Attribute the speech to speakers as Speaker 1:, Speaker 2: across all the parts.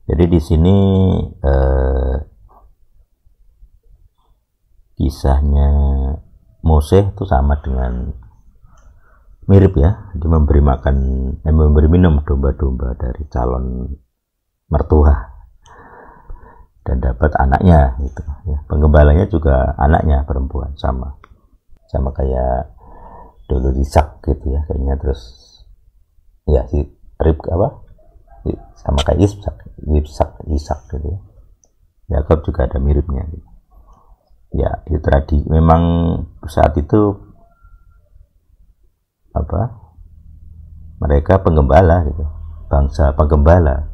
Speaker 1: Jadi di sini kisahnya Mose itu sama dengan mirip ya, dia memberi minum domba-domba dari calon mertua dan dapat anaknya gitu ya. Penggembalanya juga anaknya perempuan, sama kayak dulu Ishak gitu ya kayaknya. Terus ya si sama kayak Ishak gitu ya. Yakub juga ada miripnya gitu. Ya itu tradisi memang saat itu mereka penggembala gitu, bangsa penggembala.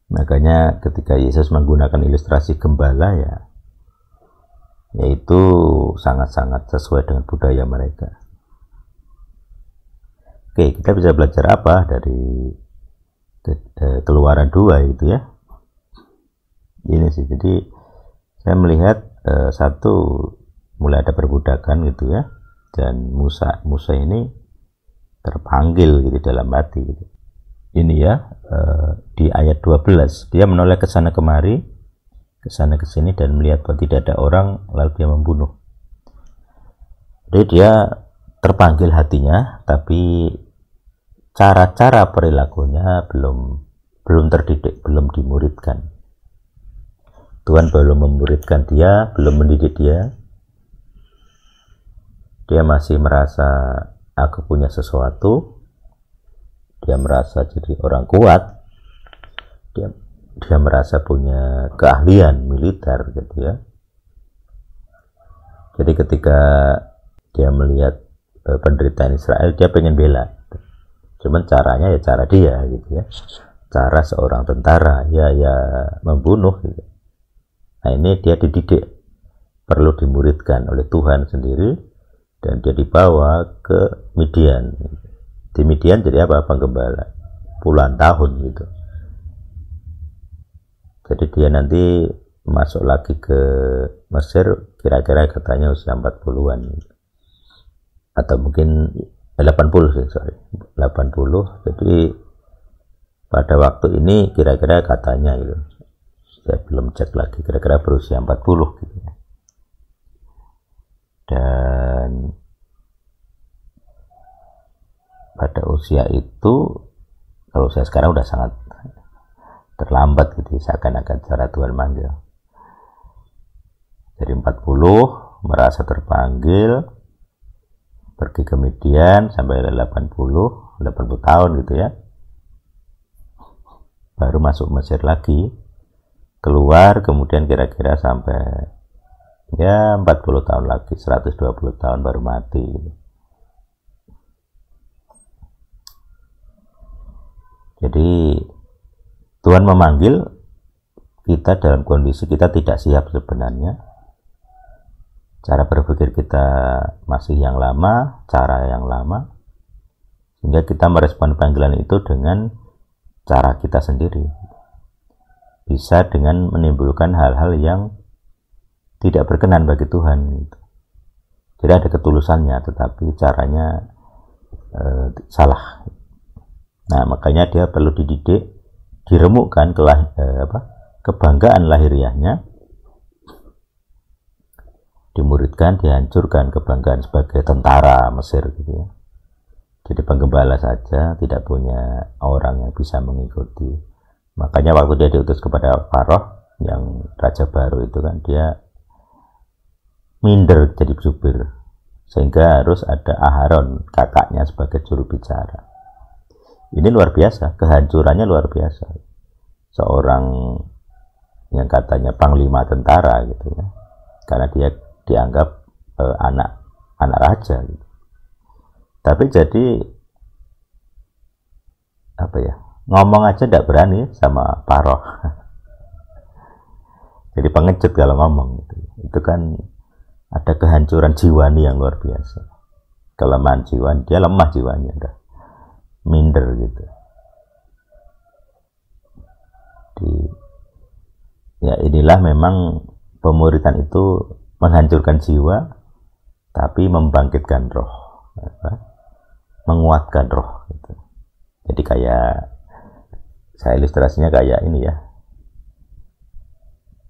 Speaker 1: Makanya ketika Yesus menggunakan ilustrasi gembala ya, yaitu sangat-sangat sesuai dengan budaya mereka. Oke, kita bisa belajar apa dari Keluaran 2 gitu ya. Ini sih, jadi saya melihat satu, mulai ada perbudakan gitu ya, dan Musa ini terpanggil gitu dalam hati gitu. Ini ya di ayat 12 dia menoleh ke sana kemari, ke sana ke sini, dan melihat bahwa tidak ada orang, lalu dia membunuh. Jadi dia terpanggil hatinya, tapi cara-cara perilakunya belum terdidik, belum dimuridkan. Tuhan belum memuridkan dia, belum mendidik dia. Dia masih merasa aku punya sesuatu. Dia merasa jadi orang kuat. Dia merasa punya keahlian militer gitu ya. Jadi ketika dia melihat penderitaan Israel, dia pengen bela. Cuman caranya ya cara dia gitu ya. Cara seorang tentara ya membunuh gitu. Nah ini dia dididik, perlu dimuridkan oleh Tuhan sendiri, dan dia dibawa ke Midian. Di Midian jadi apa? Penggembala puluhan tahun gitu. Jadi dia nanti masuk lagi ke Mesir kira-kira katanya usia 40-an gitu. Atau mungkin 80 sih, 80. Jadi pada waktu ini kira-kira katanya gitu, saya belum cek lagi, kira-kira berusia 40 gitu ya. Dan pada usia itu, kalau saya sekarang udah sangat terlambat gitu, seakan-akan cara Tuhan manggil. Jadi 40 merasa terpanggil, pergi ke Midian sampai 80 tahun gitu ya, baru masuk Mesir lagi, keluar, kemudian kira-kira sampai ya 40 tahun lagi, 120 tahun baru mati gitu. Jadi Tuhan memanggil kita dalam kondisi kita tidak siap sebenarnya. Cara berpikir kita masih yang lama, cara yang lama, sehingga kita merespon panggilan itu dengan cara kita sendiri. Bisa dengan menimbulkan hal-hal yang tidak berkenan bagi Tuhan gitu. Jadi ada ketulusannya, tetapi caranya salah. Nah makanya dia perlu dididik, diremukkan kebanggaan lahiriahnya, dimuridkan, dihancurkan kebanggaan sebagai tentara Mesir gitu ya. Jadi penggembala saja, tidak punya orang yang bisa mengikuti. Makanya waktu dia diutus kepada Faraoh yang raja baru itu kan, dia minder jadi jubir, sehingga harus ada Aharon kakaknya sebagai juru bicara. Ini luar biasa, kehancurannya luar biasa. Seorang yang katanya panglima tentara gitu ya, karena dia dianggap anak raja gitu. Tapi jadi ngomong aja tidak berani sama Faraoh. Jadi pengecut kalau ngomong gitu. Itu kan ada kehancuran jiwani yang luar biasa, kelemahan jiwa, dia lemah jiwanya, udah minder gitu. Ya inilah memang pemuridan itu menghancurkan jiwa, tapi membangkitkan roh, menguatkan roh gitu. Jadi kayak saya ilustrasinya kayak ini ya,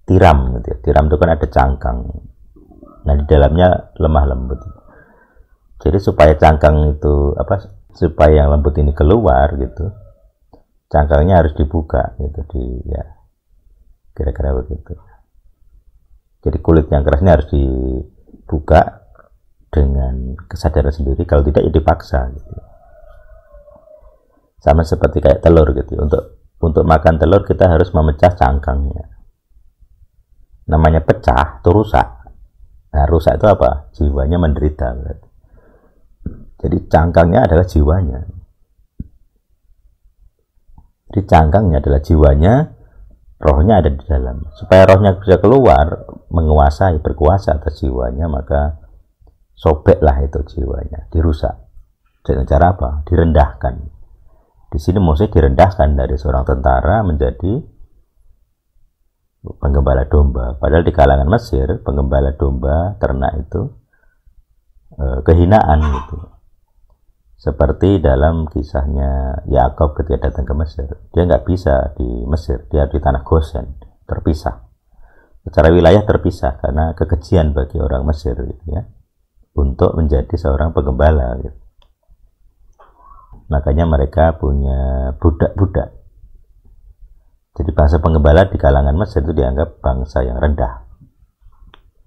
Speaker 1: tiram gitu ya. Tiram itu kan ada cangkang, nah di dalamnya lemah lembut. Jadi supaya cangkang itu supaya yang lembut ini keluar gitu, cangkangnya harus dibuka gitu, ya kira-kira begitu. Jadi kulit yang keras ini harus dibuka dengan kesadaran sendiri, kalau tidak ya dipaksa gitu. Sama seperti kayak telur gitu. Untuk makan telur kita harus memecah cangkangnya. Namanya pecah itu rusak. Nah, rusak itu apa? Jiwanya menderita berarti. Jadi cangkangnya adalah jiwanya. Jadi cangkangnya adalah jiwanya, rohnya ada di dalam. Supaya rohnya bisa keluar, menguasai, berkuasa atas jiwanya, maka sobeklah itu jiwanya, dirusak. Dengan cara apa? Direndahkan. Di sini Mose direndahkan dari seorang tentara menjadi penggembala domba. Padahal di kalangan Mesir, penggembala domba, ternak itu kehinaan gitu. Seperti dalam kisahnya Yakub ketika datang ke Mesir. Dia nggak bisa di Mesir, dia di tanah Goshen, terpisah. Secara wilayah terpisah karena kekejian bagi orang Mesir gitu ya, untuk menjadi seorang penggembala gitu. Makanya mereka punya budak-budak. Jadi bangsa penggembala di kalangan Mesir itu dianggap bangsa yang rendah.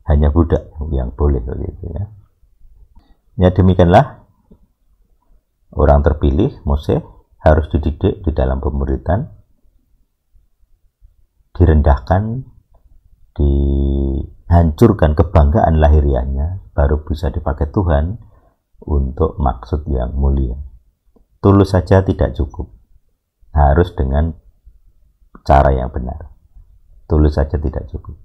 Speaker 1: Hanya budak yang boleh begitu ya. Ya demikianlah orang terpilih Mose harus dididik di dalam pemuritan, direndahkan, dihancurkan kebanggaan lahiriahnya, baru bisa dipakai Tuhan untuk maksud yang mulia. Tulus saja tidak cukup, harus dengan cara yang benar. Tulus saja tidak cukup.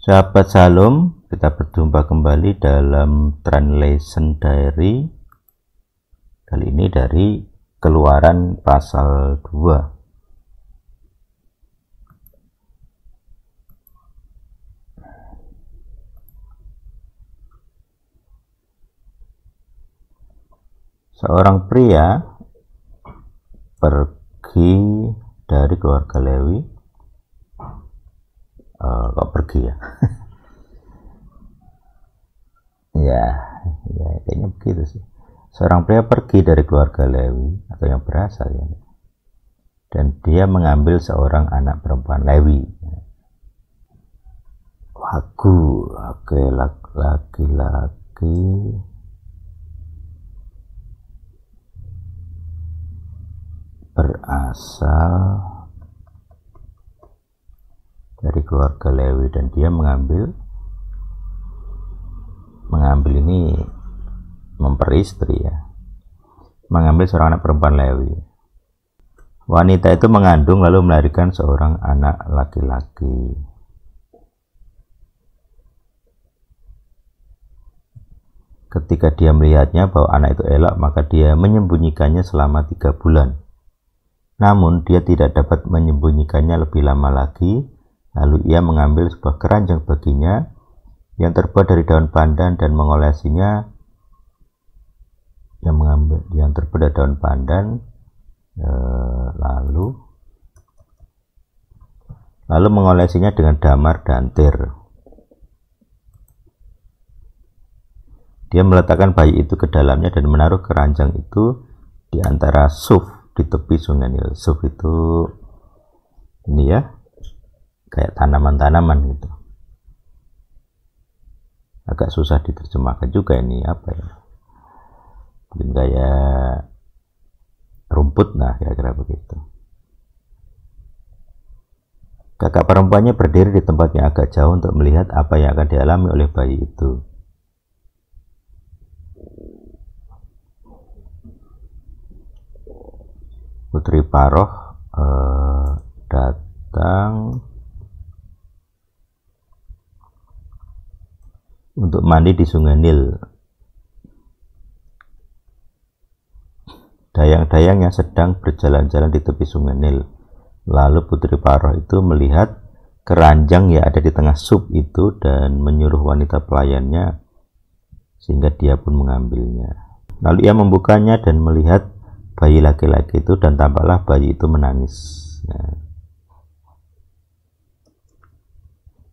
Speaker 1: Sahabat Shalom, kita berjumpa kembali dalam Translation Diary. Kali ini dari Keluaran pasal 2. Seorang pria pergi dari keluarga Lewi. Kok pergi ya? ya kayaknya begitu sih. Seorang pria pergi dari keluarga Lewi atau yang berasal ya, dan dia mengambil seorang anak perempuan Lewi. Laki-laki berasal dari keluarga Lewi, dan dia mengambil ini memperistri ya, mengambil seorang anak perempuan Lewi. Wanita itu mengandung lalu melahirkan seorang anak laki-laki. Ketika dia melihatnya bahwa anak itu elok, maka dia menyembunyikannya selama 3 bulan. Namun dia tidak dapat menyembunyikannya lebih lama lagi. Lalu ia mengambil sebuah keranjang baginya yang terbuat dari daun pandan dan mengolesinya, lalu mengolesinya dengan damar dan tir. Dia meletakkan bayi itu ke dalamnya dan menaruh keranjang itu di antara suf di tepi sungai Nil. Suf itu ini ya, kayak tanaman-tanaman gitu. Agak susah diterjemahkan juga ini apa ya. Mungkin kayak rumput, nah kira-kira begitu. Kakak perempuannya berdiri di tempat yang agak jauh untuk melihat apa yang akan dialami oleh bayi itu. Putri Paroh datang untuk mandi di sungai Nil. Dayang-dayang yang sedang berjalan-jalan di tepi sungai Nil. Lalu Putri Paroh itu melihat keranjang yang ada di tengah sup itu dan menyuruh wanita pelayannya sehingga dia pun mengambilnya. Lalu ia membukanya dan melihat bayi laki-laki itu, dan tampaklah bayi itu menangis.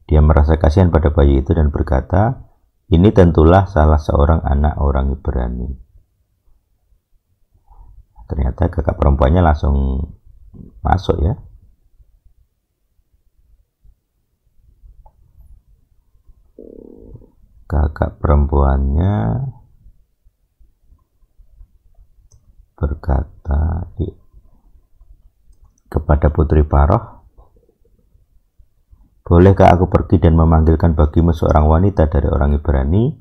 Speaker 1: Dia merasa kasihan pada bayi itu dan berkata, ini tentulah salah seorang anak orang Ibrani. Ternyata kakak perempuannya langsung masuk ya. Kakak perempuannya berkata kepada putri Paroh, bolehkah aku pergi dan memanggilkan bagimu seorang wanita dari orang Ibrani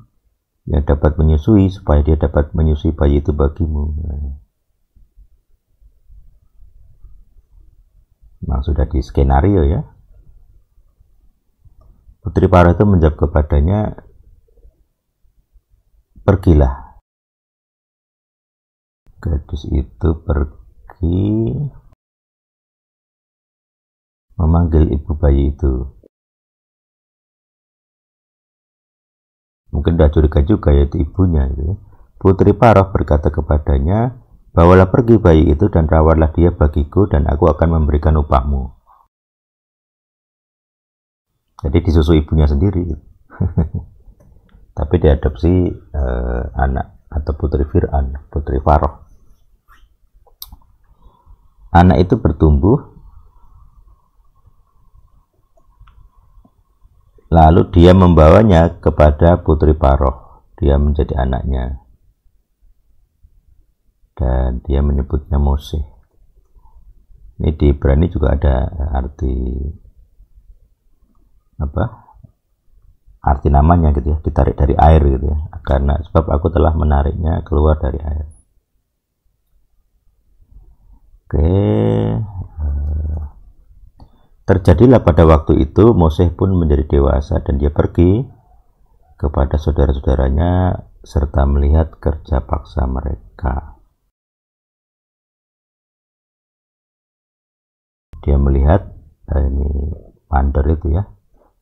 Speaker 1: yang dapat menyusui, supaya dia dapat menyusui bayi itu bagimu. Memang sudah di skenario ya. Putri Paroh itu menjawab kepadanya, pergilah. Gadis itu pergi memanggil ibu bayi itu. Mungkin sudah curiga juga, yaitu ibunya. Putri Paroh berkata kepadanya, bawalah pergi bayi itu dan rawatlah dia bagiku, dan aku akan memberikan upahmu. Jadi disusu ibunya sendiri. Tapi diadopsi anak atau putri Fir'aun, putri Paroh. Anak itu bertumbuh, lalu dia membawanya kepada putri Paroh. Dia menjadi anaknya, dan dia menyebutnya Mose. Ini di Ibrani juga ada arti arti namanya gitu ya, ditarik dari air gitu ya, karena sebab aku telah menariknya keluar dari air. Oke. Terjadilah pada waktu itu Mose pun menjadi dewasa, dan dia pergi kepada saudara-saudaranya serta melihat kerja paksa mereka. Dia melihat ini mandor itu ya.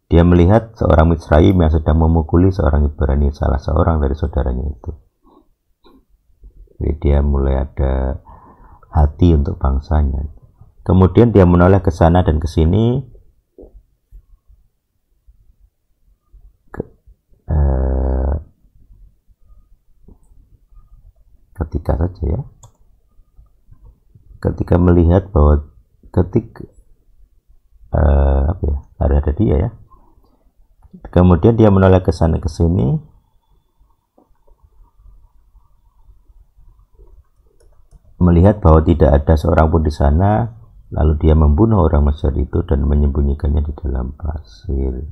Speaker 1: Dia melihat seorang Misraim yang sedang memukuli seorang Ibrani, salah seorang dari saudaranya itu. Jadi dia mulai ada hati untuk bangsanya. Kemudian dia menoleh ke sana dan ke sini, ketika melihat bahwa ada dia ya. Kemudian dia menoleh ke sana ke sini, melihat bahwa tidak ada seorang pun di sana, lalu dia membunuh orang Mesir itu dan menyembunyikannya di dalam pasir.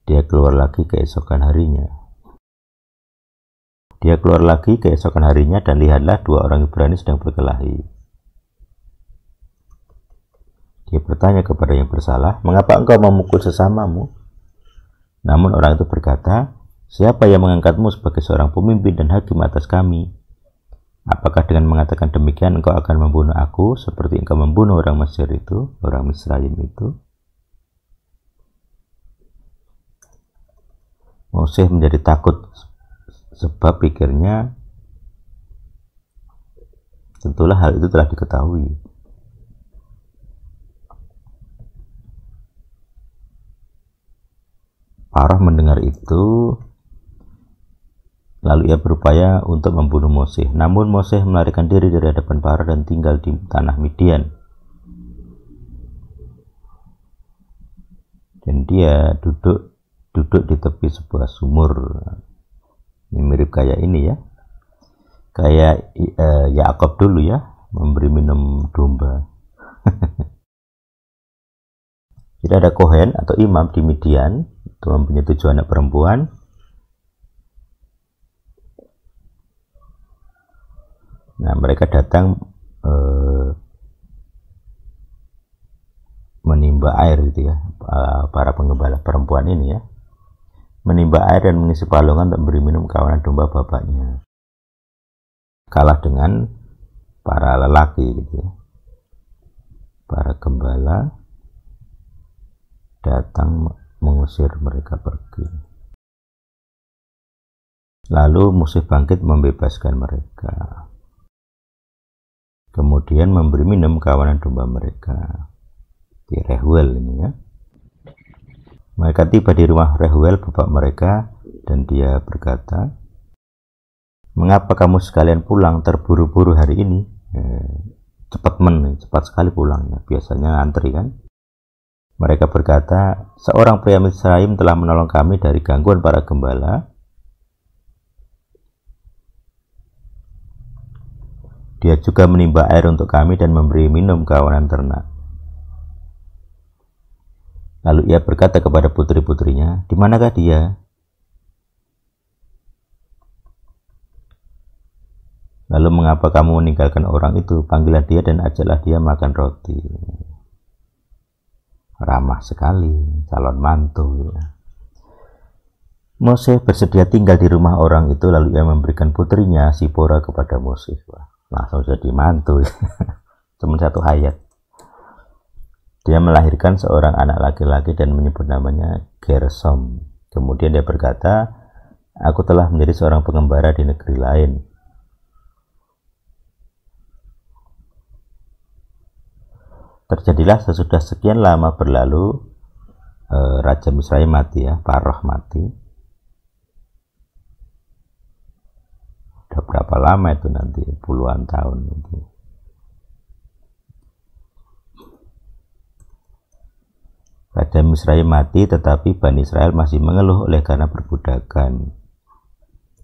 Speaker 1: Dia keluar lagi keesokan harinya. Dan lihatlah dua orang Ibrani sedang berkelahi. Dia bertanya kepada yang bersalah, mengapa engkau memukul sesamamu? Namun orang itu berkata, siapa yang mengangkatmu sebagai seorang pemimpin dan hakim atas kami? Apakah dengan mengatakan demikian engkau akan membunuh aku seperti engkau membunuh orang Mesir itu, orang Misraim itu? Mose menjadi takut, sebab pikirnya tentulah hal itu telah diketahui. Paroh mendengar itu, lalu ia berupaya untuk membunuh Mose. Namun Mose melarikan diri dari hadapan Paroh dan tinggal di tanah Midian. Dan dia duduk di tepi sebuah sumur. Ini mirip kayak ini ya, kayak Yakob dulu ya, memberi minum domba. Jadi ada Kohen atau imam di Midian, itu mempunyai 7 anak perempuan. Nah, mereka datang menimba air gitu ya, para penggembala perempuan ini ya, menimba air dan mengisi palungan untuk memberi minum kawanan domba bapaknya. Kalah dengan para lelaki gitu ya. para gembala datang mengusir mereka pergi. Lalu musuh bangkit membebaskan mereka. Kemudian memberi minum kawanan domba mereka. Di Rehuel ini ya. Mereka tiba di rumah Rehuel bapak mereka dan dia berkata, "Mengapa kamu sekalian pulang terburu-buru hari ini?" Cepat sekali pulangnya. Biasanya antri kan. Mereka berkata, "Seorang pria Misraim telah menolong kami dari gangguan para gembala. Dia juga menimba air untuk kami dan memberi minum kawanan ternak." Lalu ia berkata kepada putri-putrinya, "Di manakah dia?" Lalu, "Mengapa kamu meninggalkan orang itu? Panggilah dia dan ajaklah dia makan roti." Ramah sekali, calon mantu. Mose bersedia tinggal di rumah orang itu, lalu ia memberikan putrinya Sipora kepada Mose. Langsung jadi mantu. Cuma satu ayat. Dia melahirkan seorang anak laki-laki dan menyebut namanya Gersom. Kemudian dia berkata, "Aku telah menjadi seorang pengembara di negeri lain." Terjadilah sesudah sekian lama berlalu, Raja Misraim mati ya, Paroh mati. Udah berapa lama itu nanti, puluhan tahun itu. Raja Misraim mati, tetapi Bani Israel masih mengeluh oleh karena perbudakan.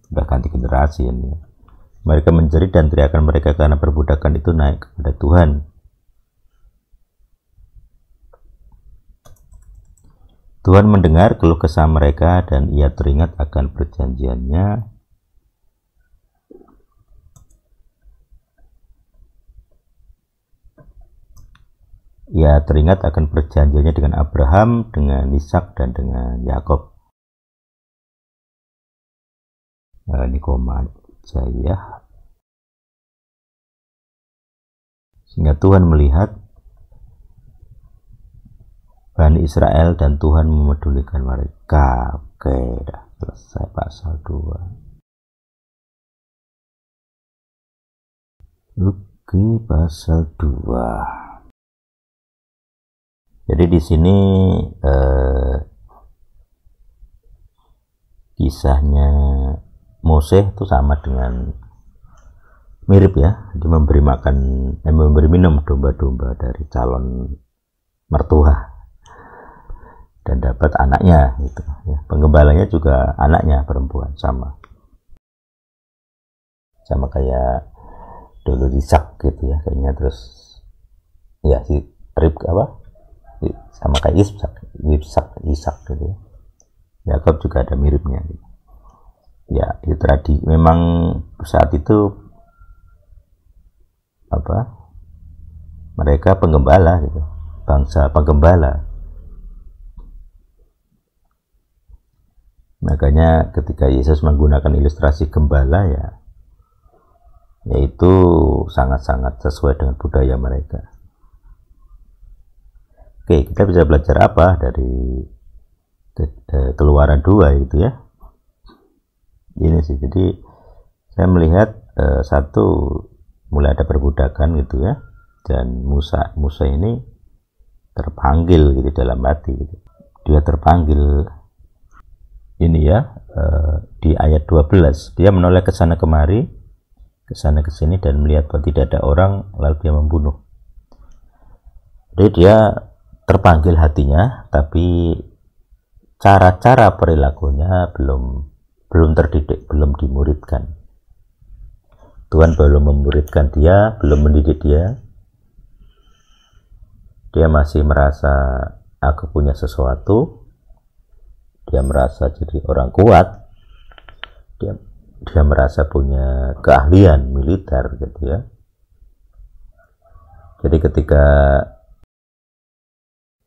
Speaker 1: Sudah ganti generasi ini. Mereka menjerit dan teriakan mereka karena perbudakan itu naik kepada Tuhan. Tuhan mendengar keluh kesah mereka dan ia teringat akan perjanjiannya. Ia teringat akan perjanjiannya dengan Abraham, dengan Ishak dan dengan Yakub. Ini koma jaya. Sehingga Tuhan melihat Bani Israel dan Tuhan memedulikan mereka. Oke, dah selesai pasal 2. Oke, pasal 2. Jadi di sini kisahnya Mose itu sama dengan mirip ya. Dia memberi makan, memberi minum domba-domba dari calon mertua. Dan dapat anaknya gitu ya. Penggembalanya juga anaknya perempuan, sama kayak dulu Ishak gitu ya kayaknya. Terus ya si sama kayak Ishak gitu ya. Yakub juga ada miripnya gitu. Ya itu tadi memang saat itu mereka penggembala gitu, bangsa penggembala. Makanya ketika Yesus menggunakan ilustrasi gembala ya, yaitu sangat-sangat sesuai dengan budaya mereka. Oke, kita bisa belajar apa dari Keluaran 2 itu ya? Ini sih, jadi saya melihat satu, mulai ada perbudakan gitu ya, dan Musa ini terpanggil gitu dalam hati gitu. Dia terpanggil ini ya, di ayat 12 dia menoleh ke sana kemari, ke sana ke sini dan melihat bahwa tidak ada orang, lalu dia membunuh. Jadi dia terpanggil hatinya, tapi cara-cara perilakunya belum terdidik, belum dimuridkan. Tuhan belum memuridkan dia, belum mendidik dia. Dia masih merasa aku punya sesuatu. Dia merasa jadi orang kuat. Dia merasa punya keahlian militer gitu ya. Jadi ketika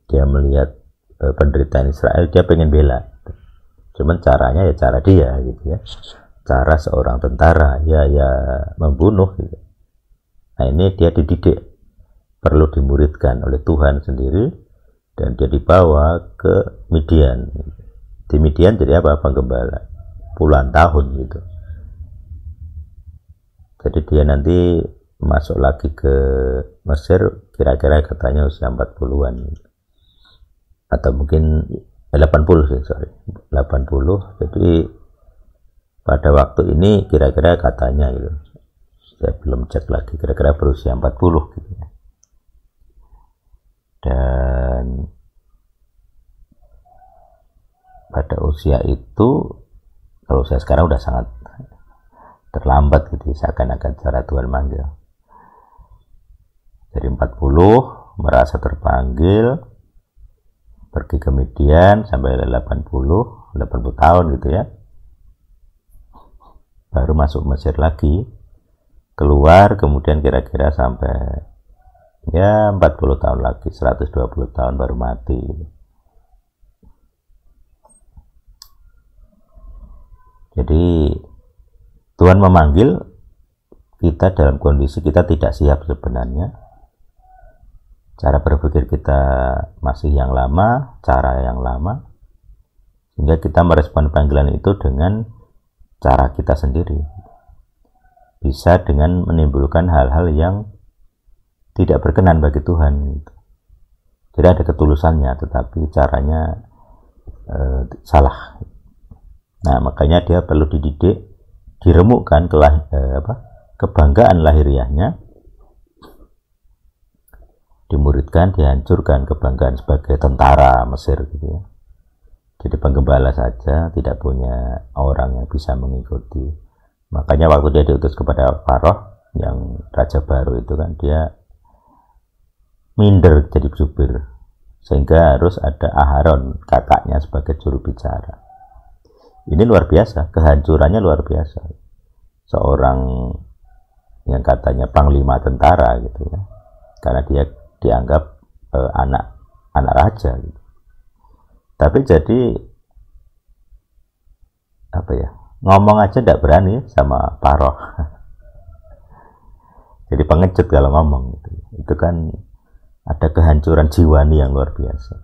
Speaker 1: dia melihat penderitaan Israel, dia pengen bela. Cuman caranya ya cara dia gitu ya. Cara seorang tentara ya membunuh gitu. Nah ini dia dididik perlu dimuridkan oleh Tuhan sendiri, dan dia dibawa ke Midian. Di Midian jadi apa? Penggembala puluhan tahun gitu. Jadi dia nanti masuk lagi ke Mesir kira-kira katanya usia 40-an gitu. Atau mungkin 80 sih, 80. Jadi pada waktu ini kira-kira katanya gitu, saya belum cek lagi, kira-kira berusia 40 gitu ya. Dan pada usia itu, kalau saya sekarang udah sangat terlambat gitu, seakan-akan cara Tuhan manggil. Jadi 40 merasa terpanggil, pergi ke Midian sampai 80 tahun gitu ya. Baru masuk Mesir lagi, keluar, kemudian kira-kira sampai ya 40 tahun lagi, 120 tahun baru mati gitu. Jadi Tuhan memanggil kita dalam kondisi kita tidak siap sebenarnya. Cara berpikir kita masih yang lama, cara yang lama, sehingga kita merespon panggilan itu dengan cara kita sendiri. Bisa dengan menimbulkan hal-hal yang tidak berkenan bagi Tuhan. Jadi ada ketulusannya, tetapi caranya salah. Nah, makanya dia perlu dididik, diremukkan kebanggaan lahiriahnya, dimuridkan, dihancurkan kebanggaan sebagai tentara Mesir gitu ya. Jadi penggembala saja, tidak punya orang yang bisa mengikuti. Makanya waktu dia diutus kepada Faraoh yang raja baru itu kan, dia minder jadi jubir, sehingga harus ada Aharon kakaknya sebagai juru bicara. Ini luar biasa, kehancurannya luar biasa. Seorang yang katanya panglima tentara gitu ya, karena dia dianggap anak raja gitu. Tapi jadi apa ya, ngomong aja tidak berani sama Faraoh. Jadi pengecut kalau ngomong gitu. Itu kan ada kehancuran jiwani yang luar biasa,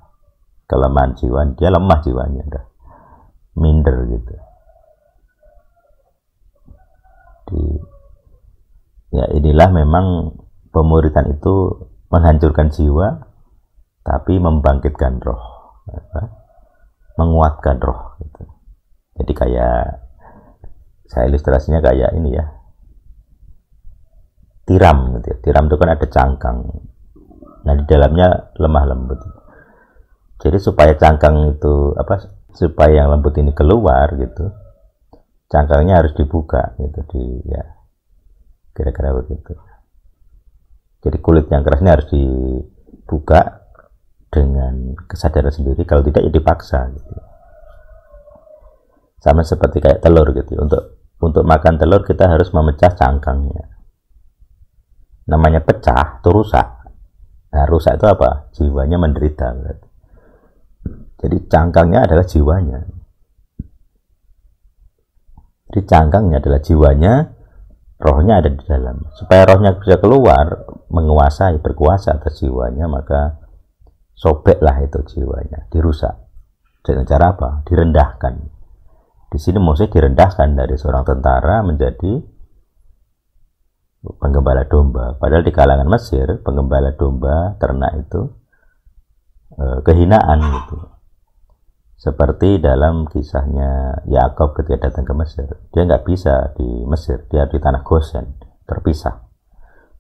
Speaker 1: kelemahan jiwani, dia lemah jiwanya, udah minder gitu. Ya inilah memang pemuridan itu menghancurkan jiwa, tapi membangkitkan roh, menguatkan roh gitu. Jadi kayak saya ilustrasinya kayak ini ya, tiram gitu ya. Tiram itu kan ada cangkang, nah di dalamnya lemah lembut. Jadi supaya cangkang itu supaya yang lembut ini keluar gitu, cangkangnya harus dibuka gitu, ya kira-kira begitu. Jadi kulit yang keras ini harus dibuka dengan kesadaran sendiri, kalau tidak ya dipaksa gitu. Sama seperti kayak telur gitu. Untuk makan telur kita harus memecah cangkangnya. Namanya pecah itu rusak. Nah, rusak itu apa? Jiwanya menderita berarti. Jadi cangkangnya adalah jiwanya. Jadi cangkangnya adalah jiwanya, rohnya ada di dalam. Supaya rohnya bisa keluar, menguasai, berkuasa atas jiwanya, maka sobeklah itu jiwanya, dirusak. Dengan cara apa? Direndahkan. Di sini Mose direndahkan dari seorang tentara menjadi penggembala domba. Padahal di kalangan Mesir, penggembala domba, ternak itu kehinaan gitu. Seperti dalam kisahnya Yakub ketika datang ke Mesir, dia nggak bisa di Mesir, dia di tanah Gosen, terpisah.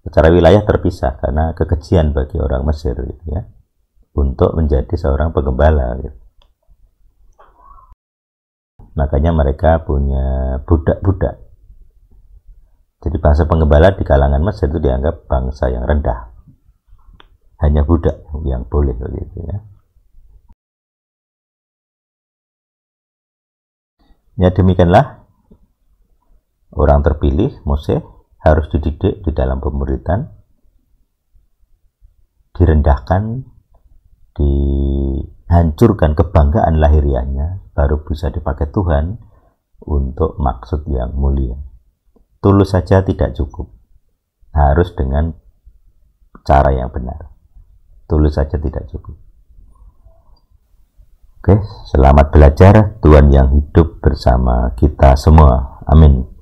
Speaker 1: Secara wilayah terpisah karena kekejian bagi orang Mesir gitu ya, untuk menjadi seorang penggembala gitu. Makanya mereka punya budak-budak. Jadi bangsa penggembala di kalangan Mesir itu dianggap bangsa yang rendah. Hanya budak yang boleh begitu ya. Ya demikianlah orang terpilih Mose harus dididik di dalam pemuridan, direndahkan, dihancurkan kebanggaan lahiriahnya, baru bisa dipakai Tuhan untuk maksud yang mulia. Tulus saja tidak cukup, harus dengan cara yang benar. Tulus saja tidak cukup. Oke, selamat belajar. Tuhan yang hidup bersama kita semua. Amin.